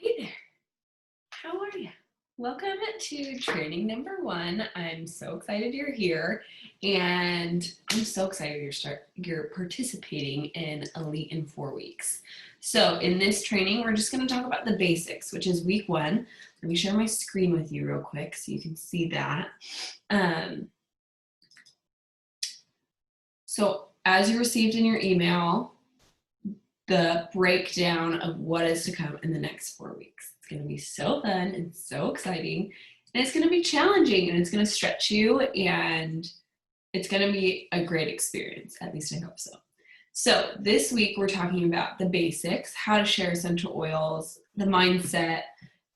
Hey there, how are you? Welcome to training number 1. I'm so excited you're here, and I'm so excited you're participating in Elite in 4 weeks. So in this training, we're just going to talk about the basics, which is week 1. Let me share my screen with you real quick so you can see that. So as you received in your email, the breakdown of what is to come in the next 4 weeks. It's going to be so fun and so exciting, and it's going to be challenging, and it's going to stretch you, and it's going to be a great experience. At least I hope so. So this week we're talking about the basics, how to share essential oils, the mindset,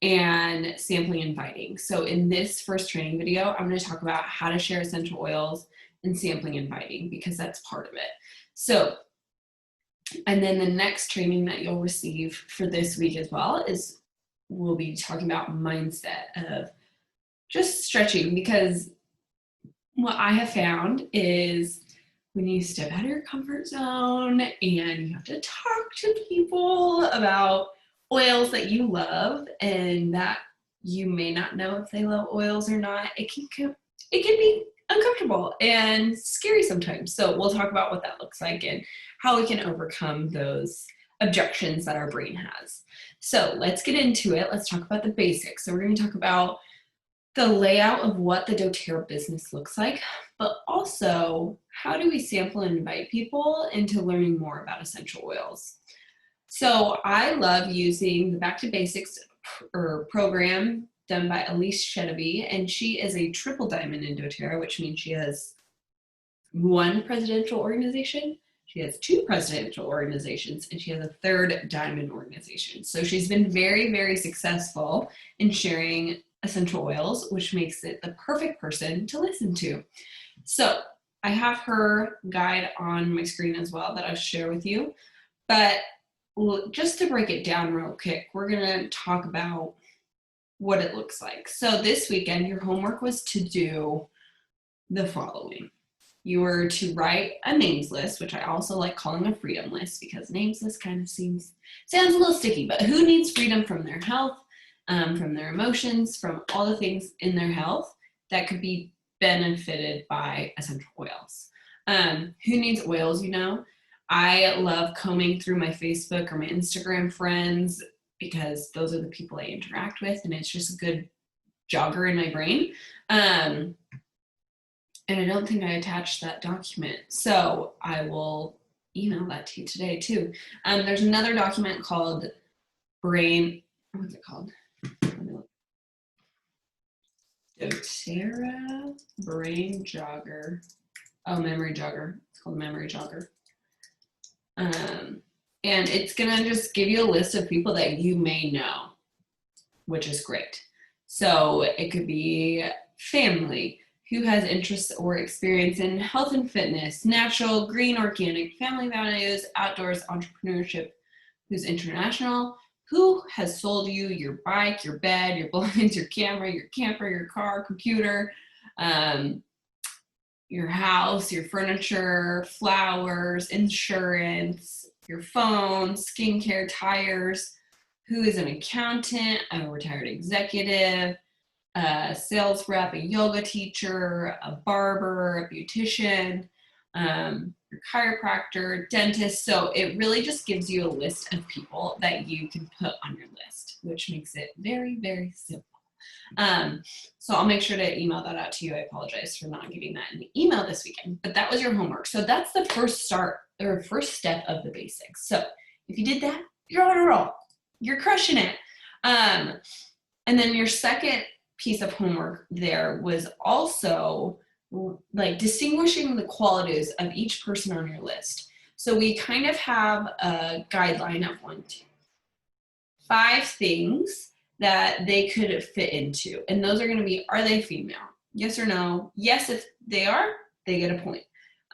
and sampling and inviting. So in this first training video, I'm going to talk about how to share essential oils and sampling and inviting, because that's part of it. So, and then the next training that you'll receive for this week as well is we'll be talking about mindset of just stretching, because what I have found is when you step out of your comfort zone and you have to talk to people about oils that you love and that you may not know if they love oils or not, it can be uncomfortable and scary sometimes. So we'll talk about what that looks like and how we can overcome those objections that our brain has. So let's get into it. Let's talk about the basics. So we're going to talk about the layout of what the doTERRA business looks like, but also how do we sample and invite people into learning more about essential oils. So I love using the Back to Basics program done by Elise Chedevy, and she is a triple diamond in doTERRA, which means she has 1 presidential organization, she has 2 presidential organizations, and she has a 3rd diamond organization. So she's been very, very successful in sharing essential oils, which makes it the perfect person to listen to. So I have her guide on my screen as well that I'll share with you. But just to break it down real quick, we're going to talk about what it looks like. So this weekend, your homework was to do the following. You were to write a names list, which I also like calling a freedom list, because names list kind of sounds a little sticky, but who needs freedom from their health, from their emotions, from all the things in their health that could be benefited by essential oils? Who needs oils, you know? I love combing through my Facebook or my Instagram friends, because those are the people I interact with, and it's just a good jogger in my brain. And I don't think I attached that document, so I will email that to you today too. There's another document called what's it called? doTERRA Brain Jogger. Oh, Memory Jogger. It's called Memory Jogger. And it's gonna just give you a list of people that you may know, which is great. So it could be family, who has interests or experience in health and fitness, natural, green, organic, family values, outdoors, entrepreneurship, who's international, who has sold you your bike, your bed, your blinds, your camera, your camper, your car, computer, your house, your furniture, flowers, insurance, your phone, skincare, tires, who is an accountant, a retired executive, a sales rep, a yoga teacher, a barber, a beautician, your chiropractor, dentist. So it really just gives you a list of people that you can put on your list, which makes it very, very simple. So I'll make sure to email that out to you. I apologize for not getting that in the email this weekend, but that was your homework. So that's the first step of the basics. So if you did that, you're on a roll. You're crushing it. And then your second piece of homework there was also like distinguishing the qualities of each person on your list. So we kind of have a guideline of 5 things that they could fit into. And those are going to be, are they female? Yes or no? Yes, if they are, they get a point.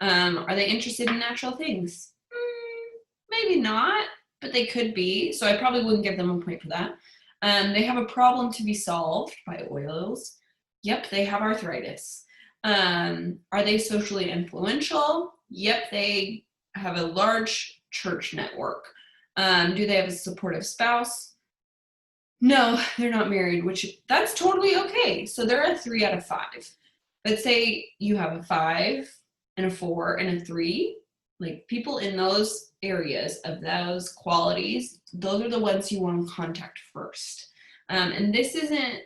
Are they interested in natural things? Maybe not, but they could be. So I probably wouldn't give them a point for that. They have a problem to be solved by oils. Yep, they have arthritis. Are they socially influential? Yep, they have a large church network. Do they have a supportive spouse? No, they're not married, which that's totally okay. So they're a 3 out of 5. But say you have a 5 and a 4 and a 3, like people in those areas of those qualities, those are the ones you want to contact first. And this isn't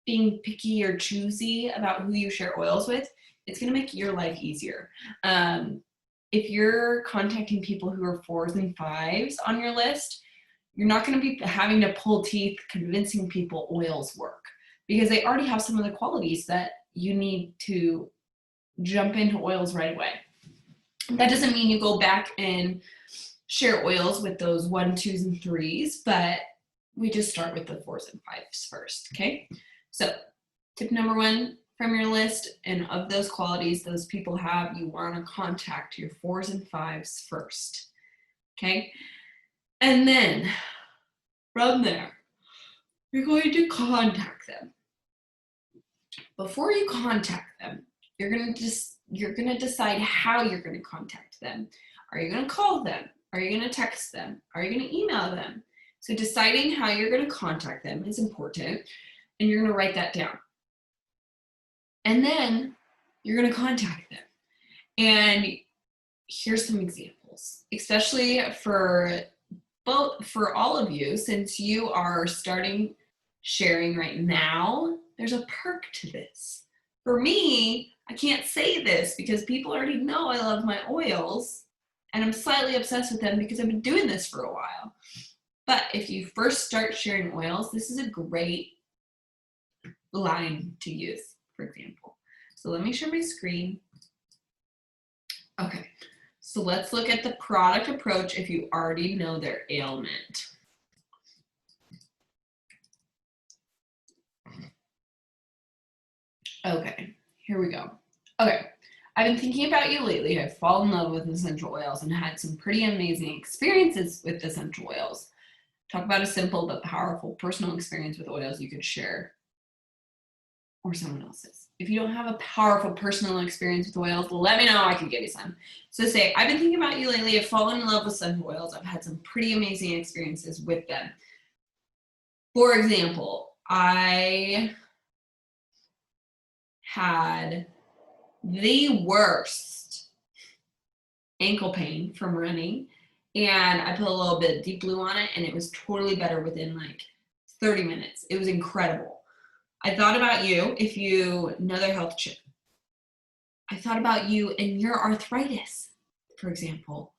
being picky or choosy about who you share oils with. It's going to make your life easier. If you're contacting people who are 4s and 5s on your list, you're not going to be having to pull teeth convincing people oils work, because they already have some of the qualities that you need to jump into oils right away. That doesn't mean you go back and share oils with those 1, 2s, and 3s, but we just start with the 4s and 5s first, okay? So tip number 1 from your list, and of those qualities those people have, you want to contact your 4s and 5s first, okay? And then from there, you're going to contact them. Before you contact them, you're going to decide how you're going to contact them. Are you going to call them? Are you going to text them? Are you going to email them? So deciding how you're going to contact them is important, and you're going to write that down. And then you're going to contact them. And here's some examples, especially for all of you, since you are starting sharing right now. There's a perk to this. For me, I can't say this because people already know I love my oils, and I'm slightly obsessed with them because I've been doing this for a while. But if you first start sharing oils, this is a great line to use, for example. So let me share my screen. Okay, so let's look at the product approach if you already know their ailment. Okay, here we go. Okay, I've been thinking about you lately. I've fallen in love with essential oils and had some pretty amazing experiences with essential oils. Talk about a simple but powerful personal experience with oils you could share, or someone else's. If you don't have a powerful personal experience with oils, let me know, I can give you some. So say, I've been thinking about you lately. I've fallen in love with essential oils. I've had some pretty amazing experiences with them. For example, I had the worst ankle pain from running, and I put a little bit of Deep Blue on it, and it was totally better within like 30 minutes. It was incredible. I thought about you if you know their health chip. I thought about you and your arthritis, for example.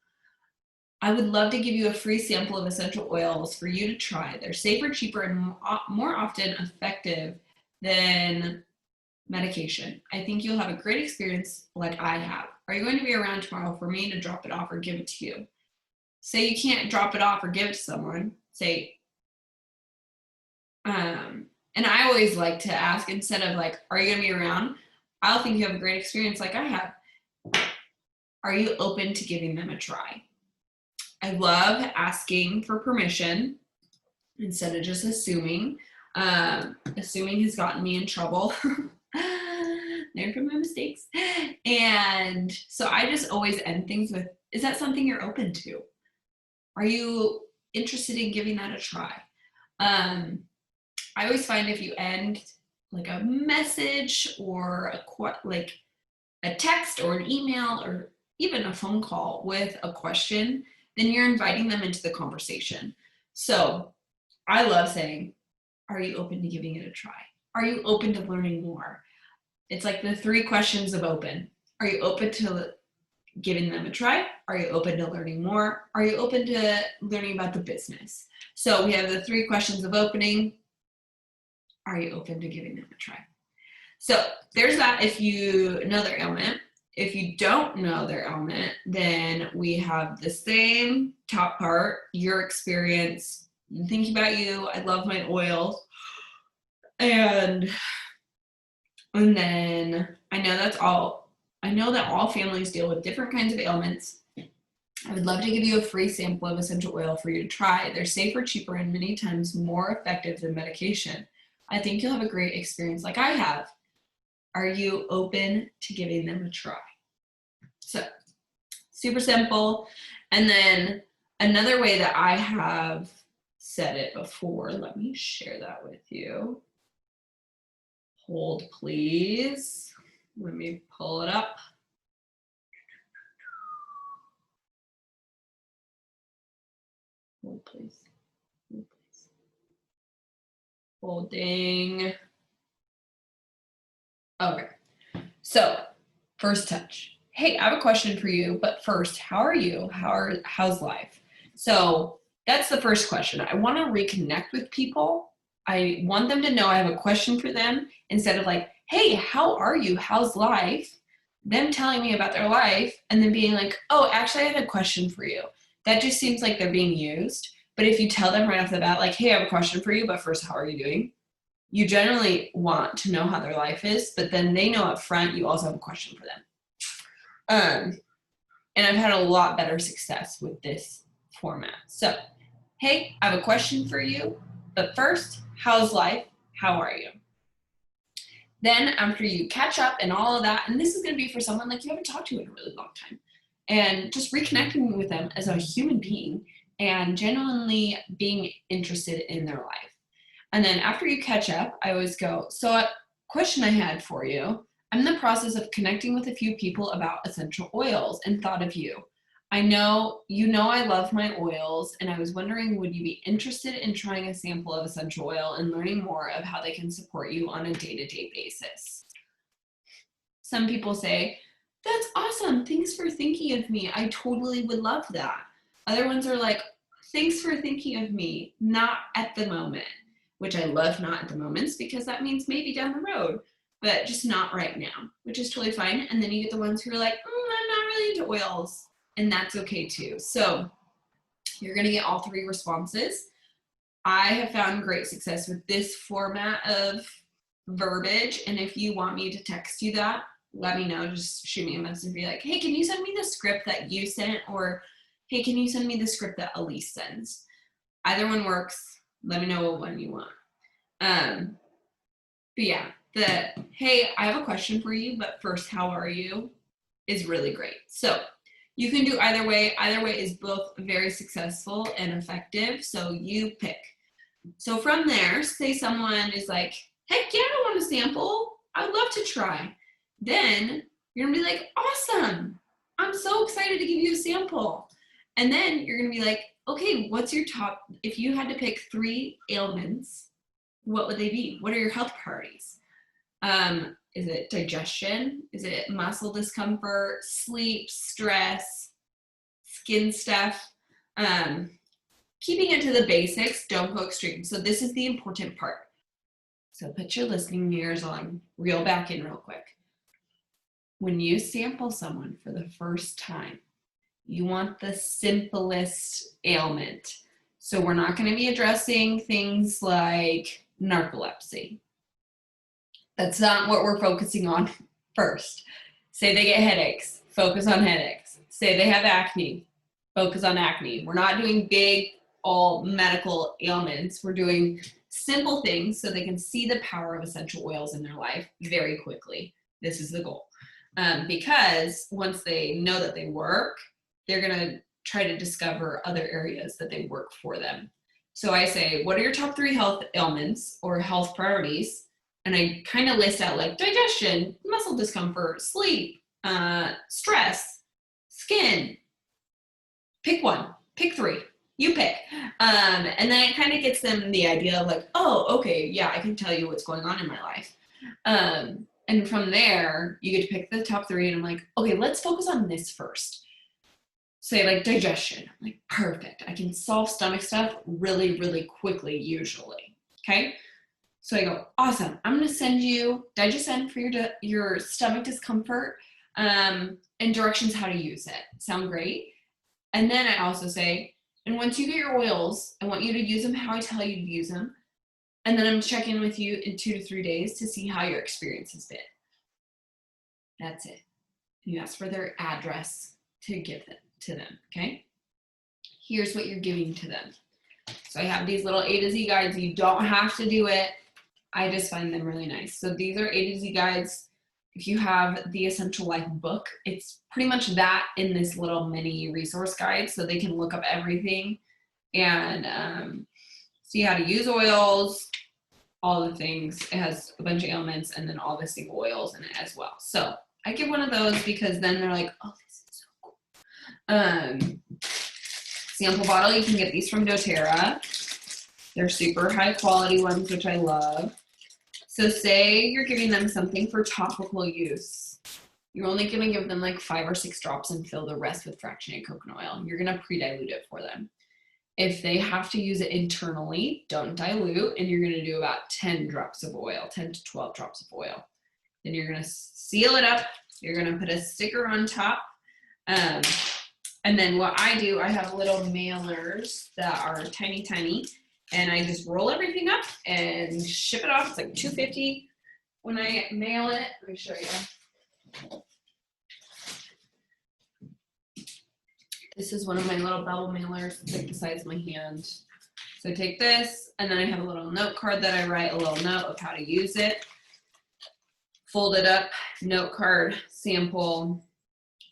I would love to give you a free sample of essential oils for you to try. They're safer, cheaper, and more often effective than medication. I think you'll have a great experience like I have. Are you going to be around tomorrow for me to drop it off or give it to you? Say you can't drop it off or give it to someone. Say, and I always like to ask, instead of like, are you going to be around? I'll think you have a great experience like I have. Are you open to giving them a try? I love asking for permission instead of just assuming. Assuming has gotten me in trouble. Learn from my mistakes. And so I just always end things with, is that something you're open to? Are you interested in giving that a try? I always find if you end like a message or a text or an email or even a phone call with a question, then you're inviting them into the conversation. So I love saying, are you open to giving it a try? Are you open to learning more? It's like the 3 questions of open. Are you open to giving them a try? Are you open to learning more? Are you open to learning about the business? So we have the 3 questions of opening. Are you open to giving them a try? So there's that if you know their ailment. If you don't know their ailment, then we have the same top part, your experience, thinking about you, I love my oils. And then I know that all families deal with different kinds of ailments. I would love to give you a free sample of essential oil for you to try. They're safer, cheaper, and many times more effective than medication. I think you'll have a great experience like I have. Are you open to giving them a try? So, super simple. And then another way that I have said it before. Let me share that with you. Hold, please. Let me pull it up. Hold, please. Hold, please. Holding. Okay. So, first touch. Hey, I have a question for you, but first, how are you? How's life? So, that's the first question. I want to reconnect with people. I want them to know I have a question for them instead of like, hey, how are you? How's life? Them telling me about their life and then being like, oh, actually, I have a question for you. That just seems like they're being used. But if you tell them right off the bat, like, hey, I have a question for you, but first, how are you doing? You generally want to know how their life is, but then they know up front you also have a question for them. And I've had a lot better success with this format. So, hey, I have a question for you, but first, how's life? How are you? Then after you catch up and all of that, and this is going to be for someone like you haven't talked to in a really long time, and just reconnecting with them as a human being and genuinely being interested in their life. And then after you catch up, I always go, so a question I had for you, I'm in the process of connecting with a few people about essential oils and thought of you. I know I love my oils, and I was wondering, would you be interested in trying a sample of essential oil and learning more of how they can support you on a day-to-day basis? Some people say, that's awesome. Thanks for thinking of me. I totally would love that. Other ones are like, thanks for thinking of me. Not at the moment, which I love not at the moments because that means maybe down the road, but just not right now, which is totally fine. And then you get the ones who are like, I'm not really into oils. And that's okay too. So you're going to get all three responses. I have found great success with this format of verbiage. And if you want me to text you that, let me know. Just shoot me a message and be like, hey, can you send me the script that you sent? Or, hey, can you send me the script that Elise sends? Either one works. Let me know what one you want. But yeah, hey, I have a question for you, but first, how are you? Is really great. So you can do either way. Either way is both very successful and effective. So you pick. So from there, say someone is like, heck yeah, I want a sample. I'd love to try. Then you're gonna be like, awesome. I'm so excited to give you a sample. And then you're gonna be like, okay, what's your top, if you had to pick 3 ailments, what would they be? What are your health priorities? Is it digestion? Is it muscle discomfort, sleep, stress, skin stuff? Keeping it to the basics, don't go extreme. So this is the important part. So put your listening ears on, reel back in real quick. When you sample someone for the first time, you want the simplest ailment. So we're not going to be addressing things like narcolepsy. That's not what we're focusing on first. Say they get headaches, focus on headaches. Say they have acne, focus on acne. We're not doing big, all medical ailments. We're doing simple things so they can see the power of essential oils in their life very quickly. This is the goal. Because once they know that they work, they're going to try to discover other areas that they work for them. So I say, what are your top 3 health ailments or health priorities? And I kind of list out like digestion, muscle discomfort, sleep, stress, skin. Pick one, pick 3, you pick. And then it kind of gets them the idea of like, oh, okay, yeah, I can tell you what's going on in my life. And from there, you get to pick the top 3 and I'm like, okay, let's focus on this first. Say like digestion, I'm like perfect. I can solve stomach stuff really, really quickly usually, okay? So I go, awesome. I'm going to send you Digestion for your stomach discomfort and directions how to use it. Sound great? And then I also say, and once you get your oils, I want you to use them how I tell you to use them. And then I'm checking with you in 2 to 3 days to see how your experience has been. That's it. You ask for their address to give it to them, okay? Here's what you're giving to them. So I have these little A to Z guides. You don't have to do it. I just find them really nice. So these are A to Z guides. If you have the Essential Life book, it's pretty much that in this little mini resource guide so they can look up everything. And see how to use oils, all the things. It has a bunch of ailments and then all the single oils in it as well. So I give one of those because then they're like, oh, this is so cool. Sample bottle, you can get these from doTERRA. They're super high quality ones, which I love. So say you're giving them something for topical use. You're only gonna give them like 5 or 6 drops and fill the rest with fractionated coconut oil. You're gonna pre-dilute it for them. If they have to use it internally, don't dilute, and you're gonna do about 10 drops of oil, 10 to 12 drops of oil. Then you're gonna seal it up. You're gonna put a sticker on top. And then what I do, I have little mailers that are tiny, tiny, and I just roll everything up and ship it off. It's like $2.50 when I mail it. Let me show you. This is one of my little bubble mailers. It's like the size of my hand. So I take this, and then I have a little note card that I write a little note of how to use it. Fold it up, note card, sample,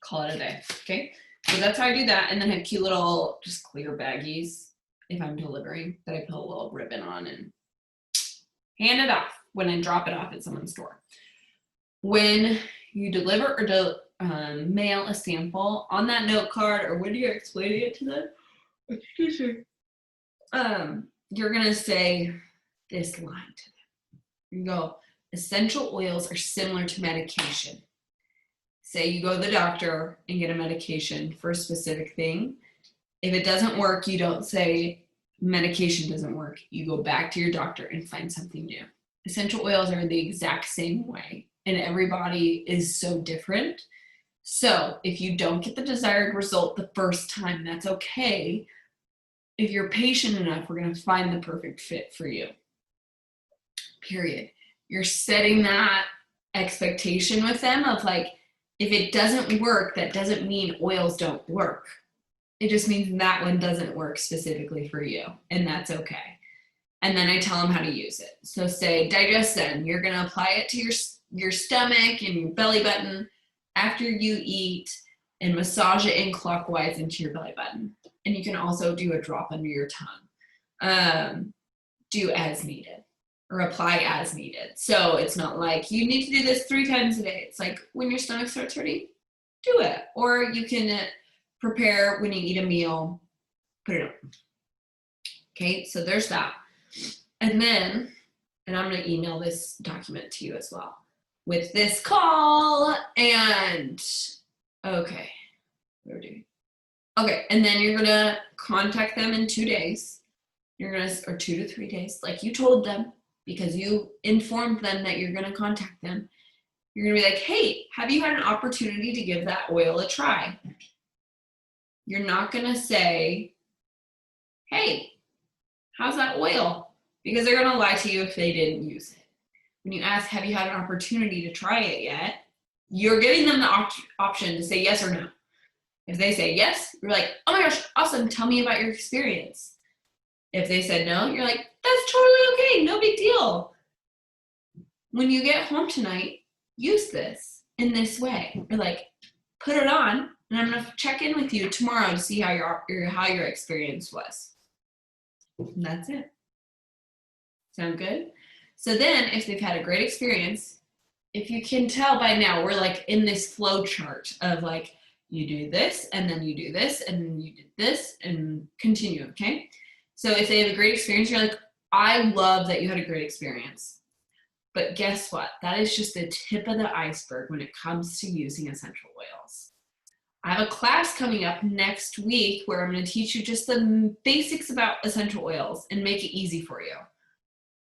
call it a day, okay? So that's how I do that, and then I have cute little just clear baggies if I'm delivering that I put a little ribbon on and hand it off when I drop it off at someone's door. When you deliver or mail a sample on that note card, or when you're explaining it to them, you're gonna say this line to them. You go, essential oils are similar to medication. Say you go to the doctor and get a medication for a specific thing. If it doesn't work, you don't say medication doesn't work. You go back to your doctor and find something new. Essential oils are the exact same way, and everybody is so different. So if you don't get the desired result the first time, that's okay. If you're patient enough, we're going to find the perfect fit for you. Period. You're setting that expectation with them of like, if it doesn't work, that doesn't mean oils don't work. It just means that one doesn't work specifically for you, and that's okay. And then I tell them how to use it. So say Digestin, you're going to apply it to your stomach and your belly button after you eat and massage it in clockwise into your belly button. And you can also do a drop under your tongue. Do as needed or apply as needed. So it's not like you need to do this 3 times a day. It's like when your stomach starts hurting, do it. Or you can prepare when you eat a meal, put it on. Okay, so there's that. And then, and I'm gonna email this document to you as well with this call and, okay, what are we doing? Okay, and then you're gonna contact them in 2 days. You're gonna, or 2 to 3 days, like you told them, because you informed them that you're gonna contact them. You're gonna be like, hey, have you had an opportunity to give that oil a try? You're not gonna say, hey, how's that oil? Because they're gonna lie to you if they didn't use it. When you ask, have you had an opportunity to try it yet? You're giving them the option to say yes or no. If they say yes, you're like, oh my gosh, awesome, tell me about your experience. If they said no, you're like, that's totally okay, no big deal. When you get home tonight, use this in this way. You're like, put it on, and I'm gonna check in with you tomorrow to see how your experience was. And that's it. Sound good? So then if they've had a great experience, if you can tell by now, we're like in this flow chart of like, you do this, and then you do this, and then you did this, and continue, okay? So if they have a great experience, you're like, I love that you had a great experience. But guess what? That is just the tip of the iceberg when it comes to using essential oils. I have a class coming up next week where I'm going to teach you just the basics about essential oils and make it easy for you.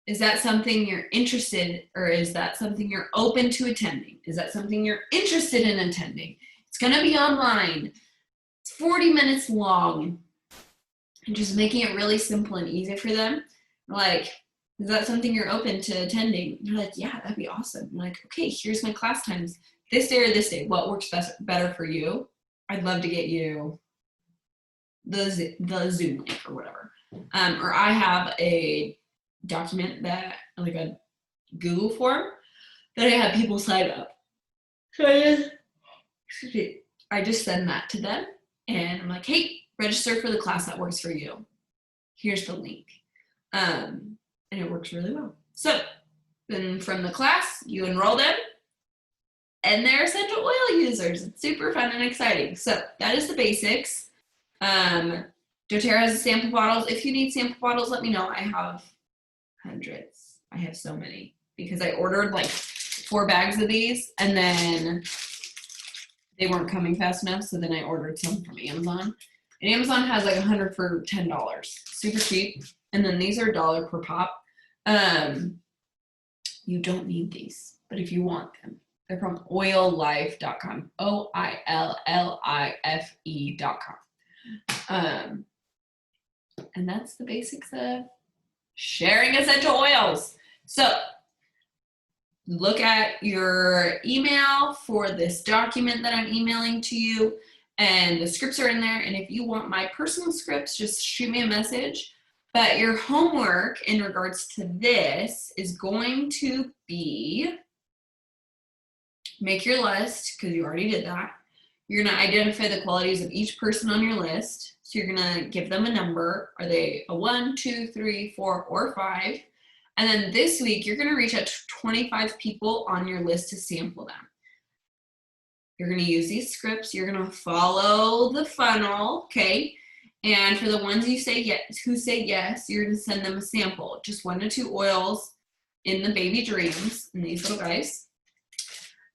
Is that something you're interested, or is that something you're open to attending? Is that something you're interested in attending? It's going to be online. It's 40 minutes long. And just making it really simple and easy for them. Like, is that something you're open to attending? And they're like, yeah, that'd be awesome. I'm like, okay, here's my class times. This day or this day, what works better for you? I'd love to get you the Zoom link or whatever. Or I have a document that, like a Google form, that I have people sign up. So I just send that to them, and I'm like, hey, register for the class that works for you. Here's the link. And it works really well. So then from the class, you enroll them, and they're essential oil users. It's super fun and exciting. So that is the basics. doTERRA has sample bottles. If you need sample bottles, let me know. I have hundreds. I have so many because I ordered like 4 bags of these, and then they weren't coming fast enough, so then I ordered some from Amazon. And Amazon has like 100 for $10. Super cheap. And then these are $1 per pop. You don't need these, but if you want them, they're from oillife.com. OILLIFE.com. And that's the basics of sharing essential oils. So look at your email for this document that I'm emailing to you, and the scripts are in there. And if you want my personal scripts, just shoot me a message. But your homework in regards to this is going to be make your list, because you already did that. You're going to identify the qualities of each person on your list. So you're going to give them a number. Are they a 1, 2, 3, 4, or 5? And then this week, you're going to reach out to 25 people on your list to sample them. You're going to use these scripts. You're going to follow the funnel, okay? And for the ones who say yes, you're going to send them a sample, just 1 to 2 oils in the baby dreams, and these little guys.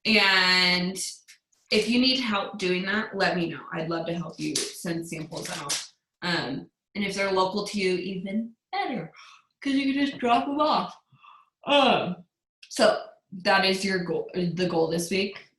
And if you need help doing that, let me know. I'd love to help you send samples out. And if they're local to you, even better, because you can just drop them off. So that is your goal, the goal this week.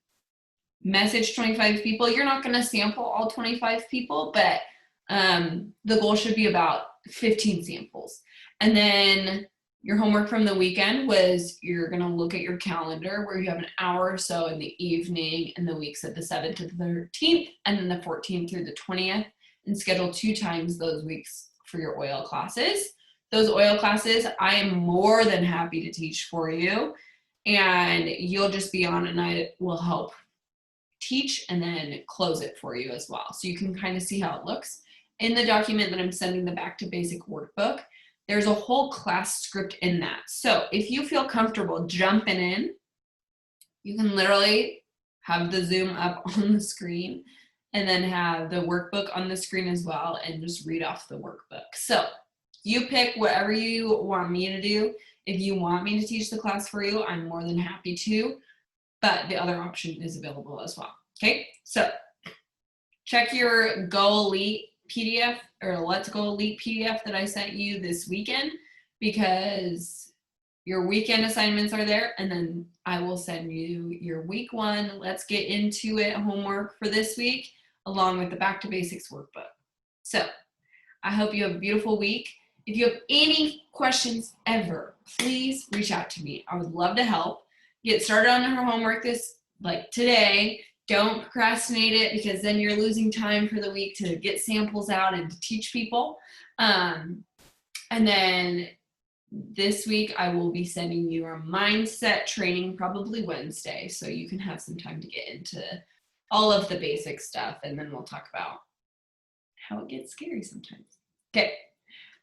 Message 25 people. You're not going to sample all 25 people, but the goal should be about 15 samples. And then your homework from the weekend was you're going to look at your calendar where you have an hour or so in the evening in the weeks of the 7th to the 13th, and then the 14th through the 20th, and schedule 2 times those weeks for your oil classes. Those oil classes, I am more than happy to teach for you, and you'll just be on, and I will help teach and then close it for you as well. So you can kind of see how it looks. In the document that I'm sending, the Back to Basic workbook, there's a whole class script in that. So if you feel comfortable jumping in, you can literally have the Zoom up on the screen and then have the workbook on the screen as well, and just read off the workbook. So you pick whatever you want me to do. If you want me to teach the class for you, I'm more than happy to, but the other option is available as well. Okay, so check your Go Elite PDF or Let's Go Elite PDF that I sent you this weekend, because your weekend assignments are there, and then I will send you your week 1 Let's Get Into It homework for this week, along with the Back to Basics workbook. So I hope you have a beautiful week. If you have any questions ever, please reach out to me. I would love to help. Get started on her homework today. Don't procrastinate it, because then you're losing time for the week to get samples out and to teach people. And then this week I will be sending you a mindset training, probably Wednesday, so you can have some time to get into all of the basic stuff, and then we'll talk about how it gets scary sometimes. Okay,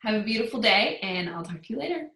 have a beautiful day, and I'll talk to you later.